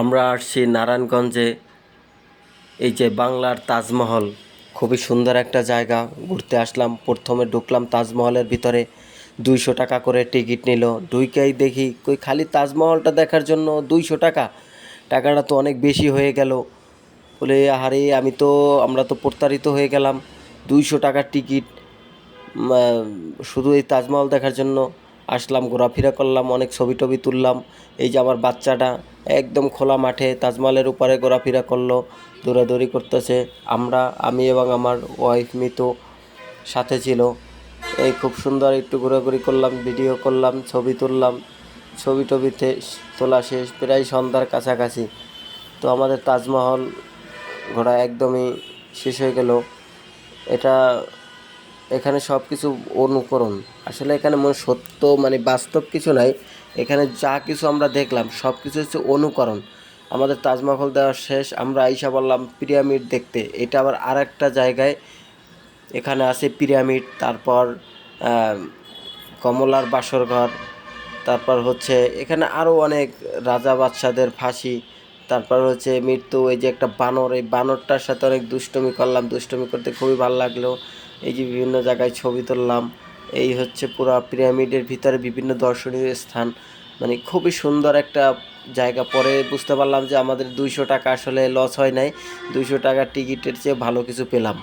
আমরা আসছি নারায়ণগঞ্জে। এই যে বাংলার তাজমহল, খুবই সুন্দর একটা জায়গা। ঘুরতে আসলাম, প্রথমে ঢুকলাম তাজমহলের ভিতরে। 200 টাকা করে টিকিট নিল। ঢুকেই দেখি কই খালি তাজমহলটা দেখার জন্য 200 টাকা। টাকাটা তো অনেক বেশি হয়ে গেল। বলে আহারে, আমরা তো প্রতারিত হয়ে গেলাম। 200 টাকার টিকিট শুধু এই তাজমহল দেখার জন্য আসলাম, ঘোরাফেরা করলাম, অনেক ছবি টবি তুললাম। এই যে আমার বাচ্চাটা একদম খোলা মাঠে তাজমহলের উপরে ঘোরাফেরা করলো, দৌড়াদৌড়ি করতেছে। আমি এবং আমার ওয়াইফ মিতু সাথে ছিল। এই খুব সুন্দর একটু ঘোরাঘুরি করলাম, ভিডিও করলাম, ছবি তুললাম। ছবি টবিতে তোলা শেষ, প্রায় সন্ধ্যার কাছাকাছি। তো আমাদের তাজমহল ঘোরা একদমই শেষ হয়ে গেল। এখানে সব কিছু অনুকরণ, আসলে এখানে সত্য বাস্তব কিছু নাই। এখানে যা কিছু আমরা দেখলাম সব কিছু হচ্ছে অনুকরণ। আমাদের তাজমহল দেওয়া শেষ, আমরা আইসা বললাম পিরামিড দেখতে। এটা আবার আর একটা জায়গায়, এখানে আছে পিরামিড, তারপর কমলার বাসর ঘর, তারপর হচ্ছে এখানে আরও অনেক রাজা বাদশাদের ফাঁসি, তারপর হচ্ছে মৃত্যু। এই যে একটা বানর, এই বানরটার সাথে অনেক দুষ্টুমি করলাম, দুষ্টুমি করতে খুবই ভালো লাগলো। এই যে বিভিন্ন জায়গায় ছবি তুললাম। এই হচ্ছে পুরো পিরামিডের ভিতরে বিভিন্ন দর্শনীয় স্থান, খুবই সুন্দর একটা জায়গা। পরে বুঝতে পারলাম যে আমাদের 200 টাকা আসলে লস হয় নাই, 200 টাকার টিকিটের চেয়ে ভালো কিছু পেলাম।